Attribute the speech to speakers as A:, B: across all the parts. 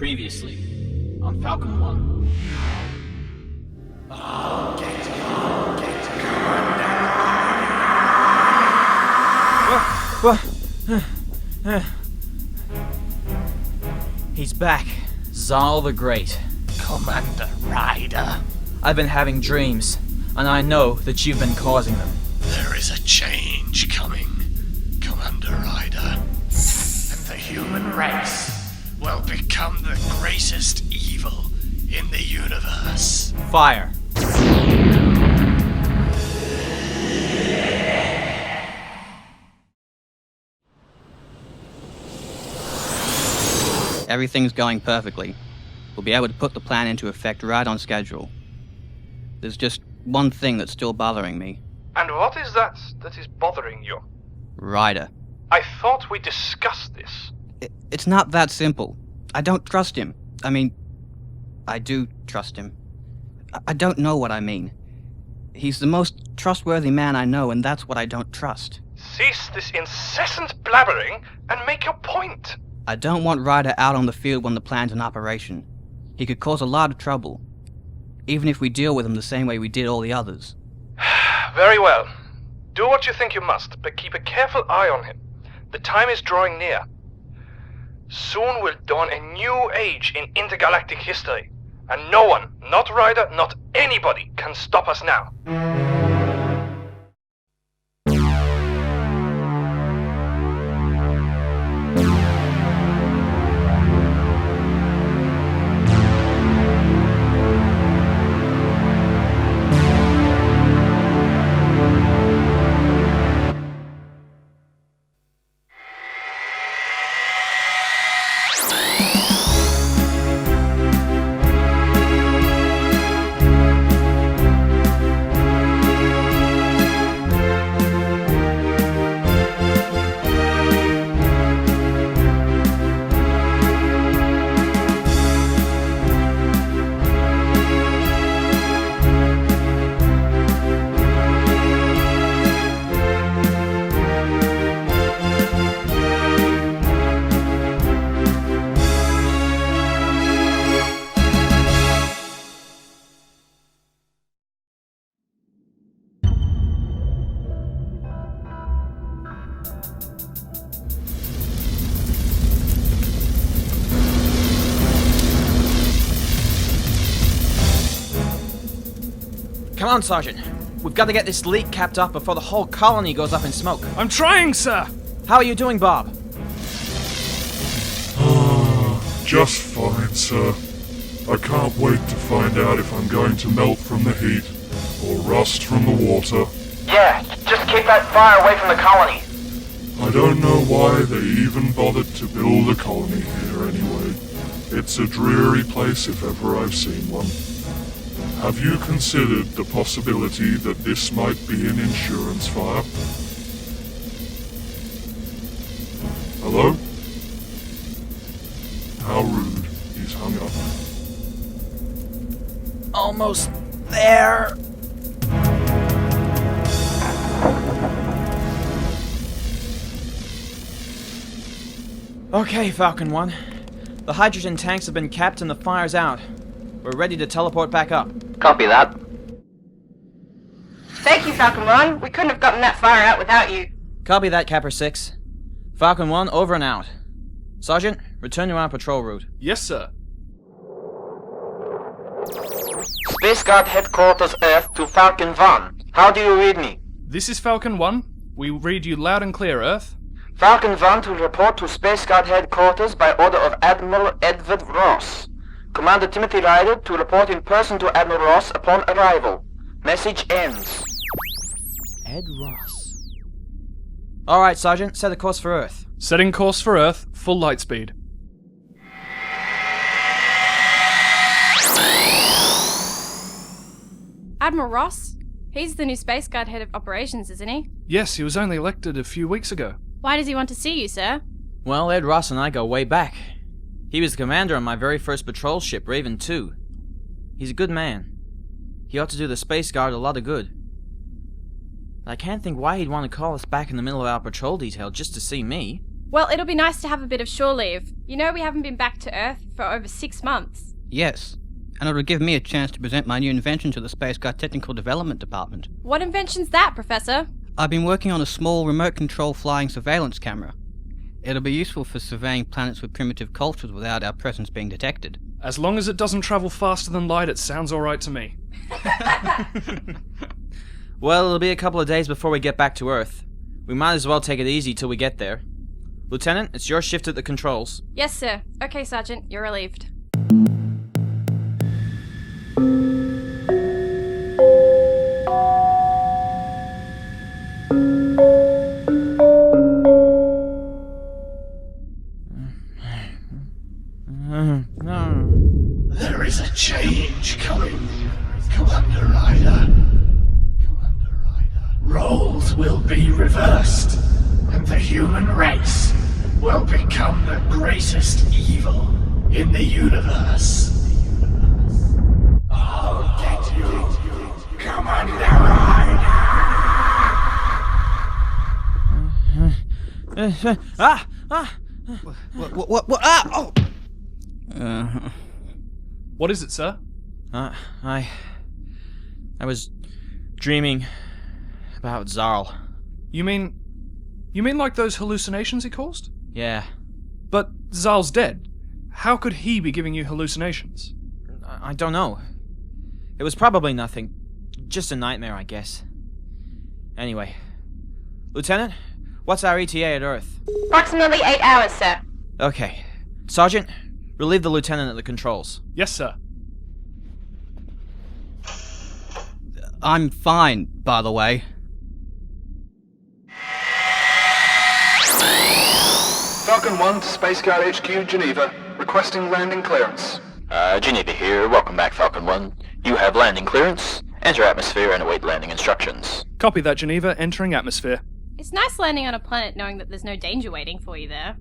A: Previously, on Falcon 1. He's back. Zal the Great.
B: Commander Ryder.
A: I've been having dreams, and I know that you've been causing them.
B: There is a change coming, Commander Ryder. And the human race will become the greatest evil in the universe.
A: Fire.
C: Everything's going perfectly. We'll be able to put the plan into effect right on schedule. There's just one thing that's still bothering me.
D: And what is that is bothering you?
C: Ryder.
D: I thought we discussed this.
C: It's not that simple. I don't trust him. I mean, I do trust him. I don't know what I mean. He's the most trustworthy man I know, and that's what I don't trust.
D: Cease this incessant blabbering and make your point.
C: I don't want Ryder out on the field when the plan's in operation. He could cause a lot of trouble, even if we deal with him the same way we did all the others.
D: Very well. Do what you think you must, but keep a careful eye on him. The time is drawing near. Soon will dawn a new age in intergalactic history, and no one, not Ryder, not anybody, can stop us now.
A: Come on, Sergeant. We've got to get this leak capped up before the whole colony goes up in smoke.
E: I'm trying, sir!
A: How are you doing, Bob?
F: Just fine, sir. I can't wait to find out if I'm going to melt from the heat or rust from the water.
D: Yeah, just keep that fire away from the colony.
F: I don't know why they even bothered to build a colony here anyway. It's a dreary place if ever I've seen one. Have you considered the possibility that this might be an insurance fire? Hello? How rude. He's hung up.
A: Almost there. Okay, Falcon 1. The hydrogen tanks have been capped and the fire's out. We're ready to teleport back up.
C: Copy that.
G: Thank you, Falcon 1. We couldn't have gotten that fire out without you.
A: Copy that, Capper 6. Falcon 1, over and out. Sergeant, return to our patrol route.
E: Yes, sir.
H: Space Guard Headquarters Earth to Falcon 1. How do you read me?
E: This is Falcon 1. We read you loud and clear, Earth.
H: Falcon 1 to report to Space Guard Headquarters by order of Admiral Edward Ross. Commander Timothy Ryder to report in person to Admiral Ross upon arrival. Message ends.
A: Ed Ross. Alright, Sergeant, set a course for Earth.
E: Setting course for Earth, full light speed.
I: Admiral Ross? He's the new Space Guard head of operations, isn't he?
E: Yes, he was only elected a few weeks ago.
I: Why does he want to see you, sir?
A: Well, Ed Ross and I go way back. He was the commander on my very first patrol ship, Raven 2. He's a good man. He ought to do the Space Guard a lot of good. I can't think why he'd want to call us back in the middle of our patrol detail just to see me.
I: Well, it'll be nice to have a bit of shore leave. You know, we haven't been back to Earth for over 6 months.
C: Yes, and it'll give me a chance to present my new invention to the Space Guard Technical Development Department.
I: What invention's that, Professor?
C: I've been working on a small remote-control flying surveillance camera. It'll be useful for surveying planets with primitive cultures without our presence being detected.
E: As long as it doesn't travel faster than light, it sounds alright to me.
A: Well, it'll be a couple of days before we get back to Earth. We might as well take it easy till we get there. Lieutenant, it's your shift at the controls.
I: Yes, sir. Okay, Sergeant, you're relieved.
B: There is a change coming, Commander Ryder. Roles will be reversed, and the human race will become the greatest evil in the universe. I'll get you, Commander Ryder!
C: What? Ah! Oh!
E: What is it, sir?
A: I was dreaming about Zarl.
E: You mean like those hallucinations he caused?
A: Yeah.
E: But Zal's dead. How could he be giving you hallucinations?
A: I don't know. It was probably nothing. Just a nightmare, I guess. Anyway. Lieutenant, what's our ETA at Earth?
G: Approximately 8 hours, sir.
A: Okay. Sergeant, relieve the lieutenant at the controls.
E: Yes, sir.
C: I'm fine, by the way.
D: Falcon 1 to Space Guard HQ, Geneva. Requesting landing clearance.
H: Geneva here. Welcome back, Falcon 1. You have landing clearance. Enter atmosphere and await landing instructions.
E: Copy that, Geneva. Entering atmosphere.
I: It's nice landing on a planet knowing that there's no danger waiting for you there.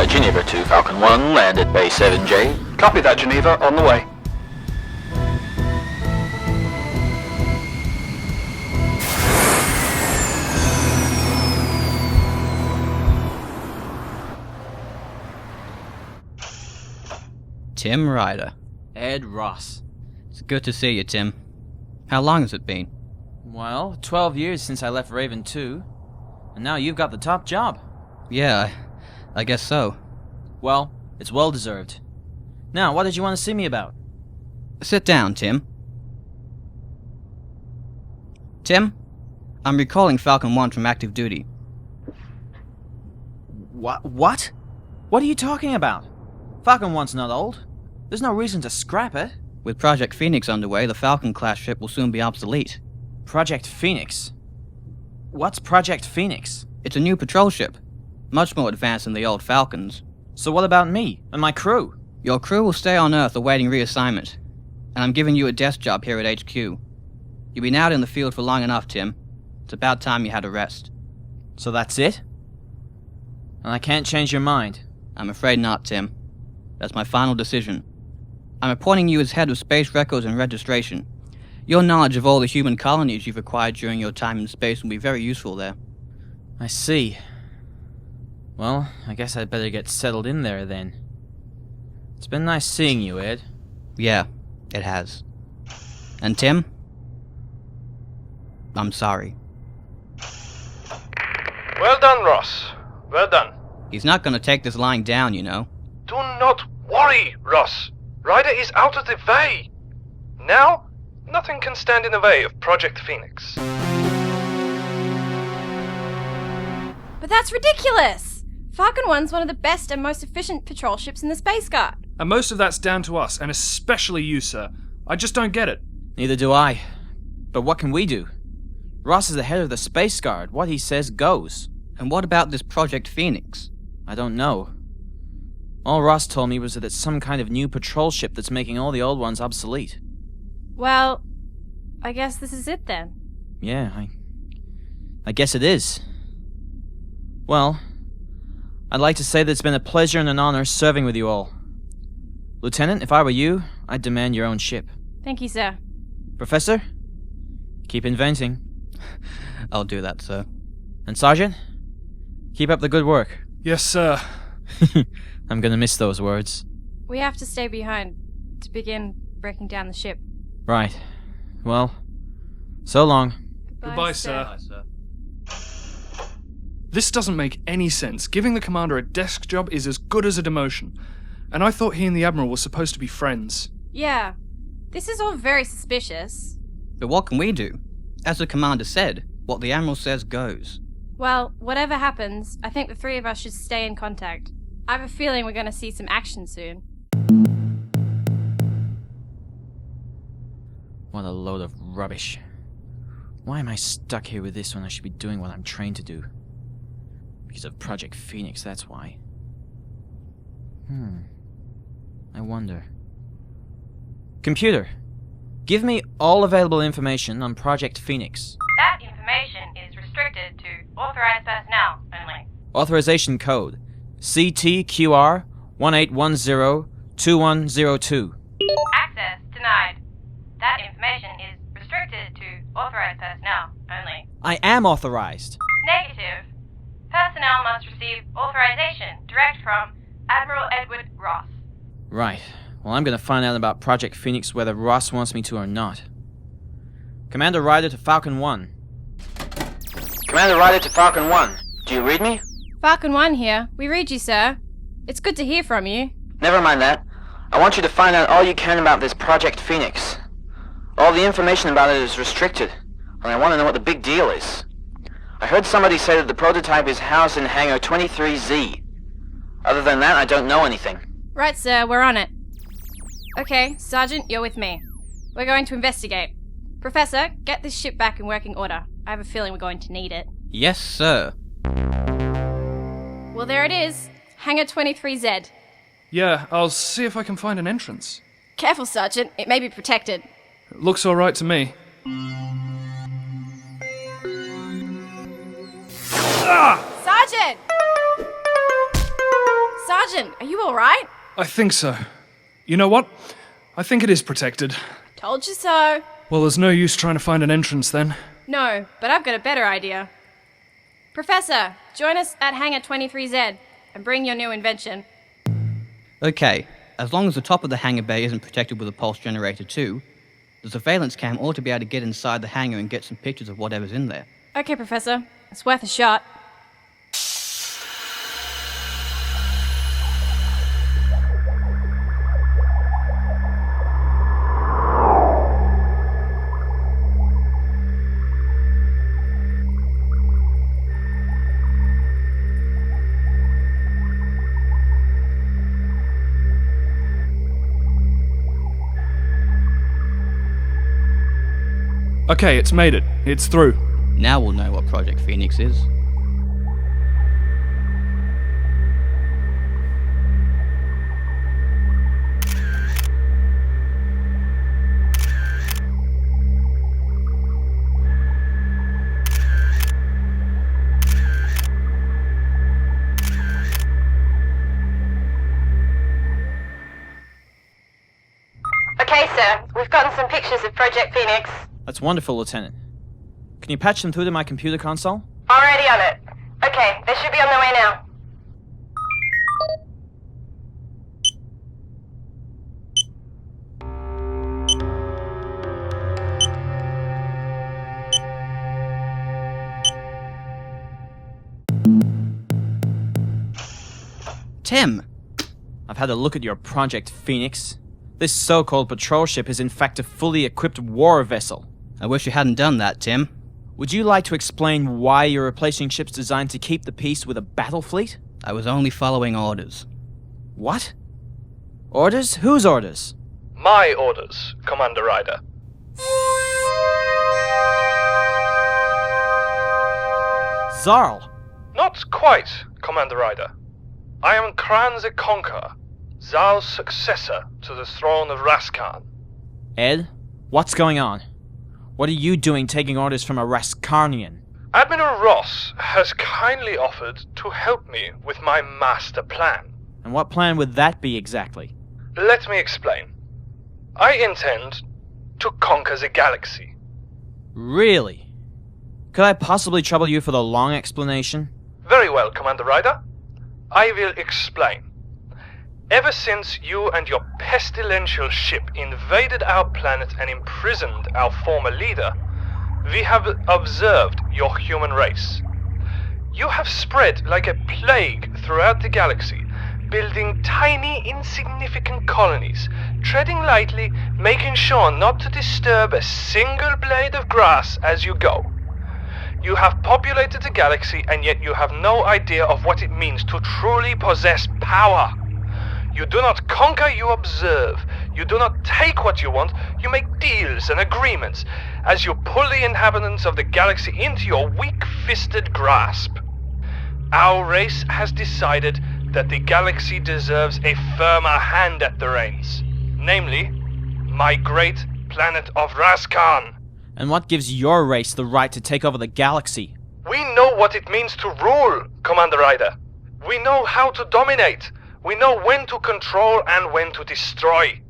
H: Geneva to Falcon 1, land at Bay 7J.
D: Copy that, Geneva. On the way.
C: Tim Ryder.
A: Ed Ross.
C: It's good to see you, Tim. How long has it been?
A: Well, 12 years since I left Raven 2. And now you've got the top job.
C: Yeah, I guess so.
A: Well, it's well deserved. Now, what did you want to see me about?
C: Sit down, Tim. Tim, I'm recalling Falcon 1 from active duty.
A: What? What are you talking about? Falcon 1's not old. There's no reason to scrap it.
C: With Project Phoenix underway, the Falcon-class ship will soon be obsolete.
A: Project Phoenix? What's Project Phoenix?
C: It's a new patrol ship, much more advanced than the old Falcons.
A: So what about me and my crew?
C: Your crew will stay on Earth awaiting reassignment, and I'm giving you a desk job here at HQ. You've been out in the field for long enough, Tim. It's about time you had a rest.
A: So that's it? And I can't change your mind?
C: I'm afraid not, Tim. That's my final decision. I'm appointing you as head of space records and registration. Your knowledge of all the human colonies you've acquired during your time in space will be very useful there.
A: I see. Well, I guess I'd better get settled in there then. It's been nice seeing you, Ed.
C: Yeah, it has. And Tim? I'm sorry.
D: Well done, Ross. Well done.
C: He's not gonna take this lying down, you know.
D: Do not worry, Ross. Ryder is out of the way. Now, nothing can stand in the way of Project Phoenix.
I: But that's ridiculous! Falcon 1's one of the best and most efficient patrol ships in the Space Guard.
E: And most of that's down to us, and especially you, sir. I just don't get it.
A: Neither do I. But what can we do? Ross is the head of the Space Guard. What he says goes.
C: And what about this Project Phoenix?
A: I don't know. All Ross told me was that it's some kind of new patrol ship that's making all the old ones obsolete.
I: Well, I guess this is it then.
A: Yeah, I guess it is. Well, I'd like to say that it's been a pleasure and an honor serving with you all. Lieutenant, if I were you, I'd demand your own ship.
I: Thank you, sir.
A: Professor, keep inventing.
C: I'll do that, sir.
A: And Sergeant, keep up the good work.
E: Yes, sir.
A: I'm gonna miss those words.
I: We have to stay behind to begin breaking down the ship.
A: Right. Well, so long.
E: Goodbye, sir. This doesn't make any sense. Giving the commander a desk job is as good as a demotion. And I thought he and the Admiral were supposed to be friends.
I: Yeah. This is all very suspicious.
C: But what can we do? As the commander said, what the Admiral says goes.
I: Well, whatever happens, I think the three of us should stay in contact. I have a feeling we're going to see some action soon.
A: What a load of rubbish. Why am I stuck here with this when I should be doing what I'm trained to do? Because of Project Phoenix, that's why. I wonder. Computer, give me all available information on Project Phoenix.
G: That information is restricted to authorized personnel only.
A: Authorization code CTQR 18102102.
G: Access denied. That information is restricted to authorized personnel only.
A: I am authorized.
G: Negative. Personnel must receive authorization direct from Admiral Edward Ross.
A: Right. Well, I'm gonna find out about Project Phoenix whether Ross wants me to or not. Commander Ryder to Falcon 1.
H: Commander Ryder to Falcon 1. Do you read me?
I: Falcon 1 here. We read you, sir. It's good to hear from you.
H: Never mind that. I want you to find out all you can about this Project Phoenix. All the information about it is restricted, and I want to know what the big deal is. I heard somebody say that the prototype is housed in Hangar 23Z. Other than that, I don't know anything.
I: Right, sir. We're on it. Okay, Sergeant, you're with me. We're going to investigate. Professor, get this ship back in working order. I have a feeling we're going to need it.
C: Yes, sir.
I: Well, there it is. Hangar 23Z.
E: Yeah, I'll see if I can find an entrance.
I: Careful, Sergeant. It may be protected.
E: It looks alright to me.
I: Sergeant! Sergeant, are you alright?
E: I think so. You know what? I think it is protected.
I: Told you so.
E: Well, there's no use trying to find an entrance then.
I: No, but I've got a better idea. Professor, join us at Hangar 23Z and bring your new invention.
C: Okay, as long as the top of the hangar bay isn't protected with a pulse generator too, the surveillance cam ought to be able to get inside the hangar and get some pictures of whatever's in there.
I: Okay, Professor. It's worth a shot.
E: Okay, it's made it. It's through.
C: Now we'll know what Project Phoenix is.
G: Okay, sir. We've gotten some pictures of Project Phoenix.
A: That's wonderful, Lieutenant. Can you patch them through to my computer console?
G: Already on it. Okay, they should be on their way now.
C: Tim!
A: I've had a look at your Project Phoenix. This so-called patrol ship is in fact a fully equipped war vessel.
C: I wish you hadn't done that, Tim.
A: Would you like to explain why you're replacing ships designed to keep the peace with a battle fleet?
C: I was only following orders.
A: What? Orders? Whose orders?
D: My orders, Commander Ryder.
A: Zarl!
D: Not quite, Commander Ryder. I am Kran the Conqueror, Zal's successor to the throne of Raskan.
A: Ed, what's going on? What are you doing taking orders from a Raskarnian?
D: Admiral Ross has kindly offered to help me with my master plan.
A: And what plan would that be exactly?
D: Let me explain. I intend to conquer the galaxy.
A: Really? Could I possibly trouble you for the long explanation?
D: Very well, Commander Ryder. I will explain. Ever since you and your pestilential ship invaded our planet and imprisoned our former leader, we have observed your human race. You have spread like a plague throughout the galaxy, building tiny, insignificant colonies, treading lightly, making sure not to disturb a single blade of grass as you go. You have populated the galaxy, and yet you have no idea of what it means to truly possess power. You do not conquer, you observe. You do not take what you want, you make deals and agreements as you pull the inhabitants of the galaxy into your weak-fisted grasp. Our race has decided that the galaxy deserves a firmer hand at the reins. Namely, my great planet of Raskan.
A: And what gives your race the right to take over the galaxy?
D: We know what it means to rule, Commander Ryder. We know how to dominate. We know when to control and when to destroy.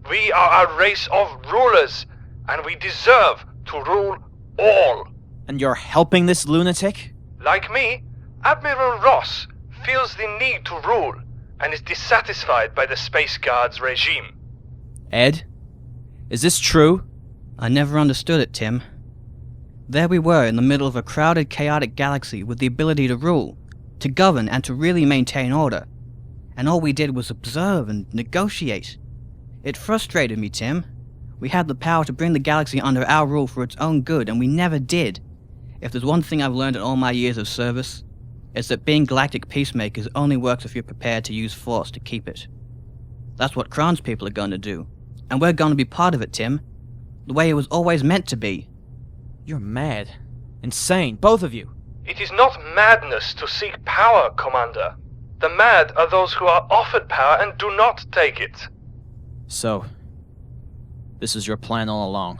D: We are a race of rulers, and we deserve to rule all.
A: And you're helping this lunatic?
D: Like me, Admiral Ross feels the need to rule and is dissatisfied by the Space Guard's regime.
A: Ed? Is this true?
C: I never understood it, Tim. There we were in the middle of a crowded, chaotic galaxy with the ability to rule, to govern, and to really maintain order. And all we did was observe and negotiate. It frustrated me, Tim. We had the power to bring the galaxy under our rule for its own good, and we never did. If there's one thing I've learned in all my years of service, it's that being galactic peacemakers only works if you're prepared to use force to keep it. That's what Kron's people are going to do. And we're going to be part of it, Tim. The way it was always meant to be.
A: You're mad. Insane, both of you.
D: It is not madness to seek power, Commander. The mad are those who are offered power and do not take it.
A: So, this is your plan all along.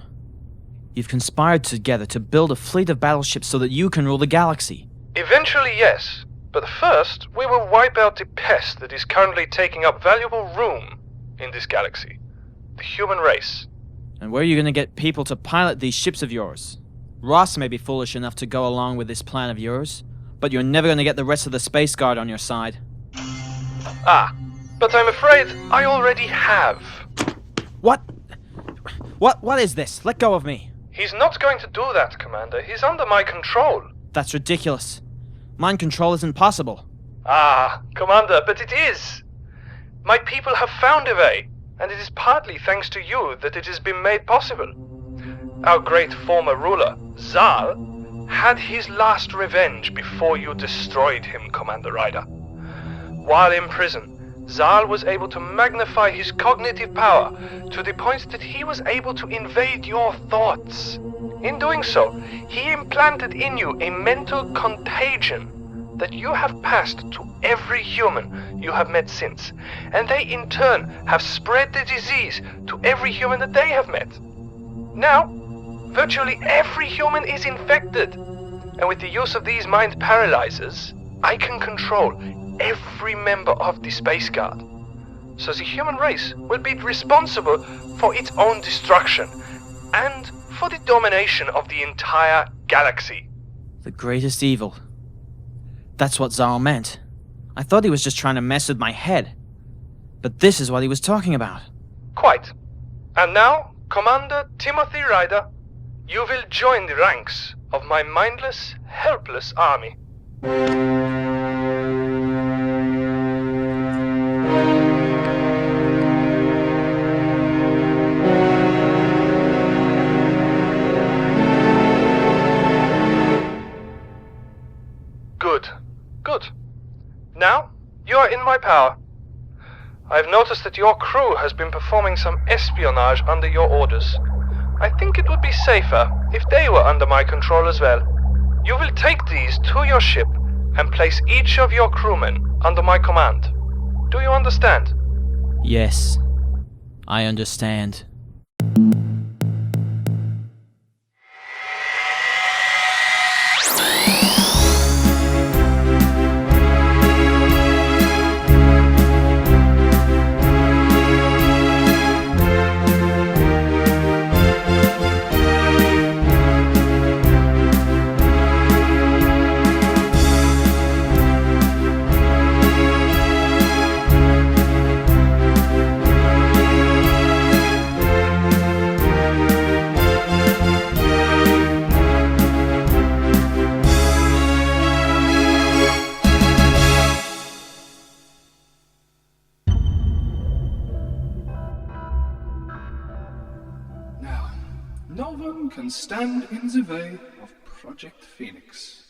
A: You've conspired together to build a fleet of battleships so that you can rule the galaxy.
D: Eventually, yes. But first, we will wipe out the pest that is currently taking up valuable room in this galaxy. The human race.
A: And where are you going to get people to pilot these ships of yours? Ross may be foolish enough to go along with this plan of yours, but you're never going to get the rest of the Space Guard on your side.
D: Ah, but I'm afraid I already have.
A: What? What is this? Let go of me.
D: He's not going to do that, Commander. He's under my control.
A: That's ridiculous. Mind control isn't possible.
D: Ah, Commander, but it is. My people have found a way, and it is partly thanks to you that it has been made possible. Our great former ruler, Zal, had his last revenge before you destroyed him, Commander Ryder. While in prison, Zal was able to magnify his cognitive power to the point that he was able to invade your thoughts. In doing so, he implanted in you a mental contagion that you have passed to every human you have met since, and they in turn have spread the disease to every human that they have met. Now, virtually every human is infected, and with the use of these mind paralyzers, I can control every member of the Space Guard. So the human race will be responsible for its own destruction, and for the domination of the entire galaxy.
A: The greatest evil. That's what Zal meant. I thought he was just trying to mess with my head. But this is what he was talking about.
D: Quite. And now, Commander Timothy Ryder, you will join the ranks of my mindless, helpless army. Good. Now, you are in my power. I've noticed that your crew has been performing some espionage under your orders. I think it would be safer if they were under my control as well. You will take these to your ship and place each of your crewmen under my command. Do you understand?
A: Yes, I understand.
E: can stand in the way of Project Phoenix.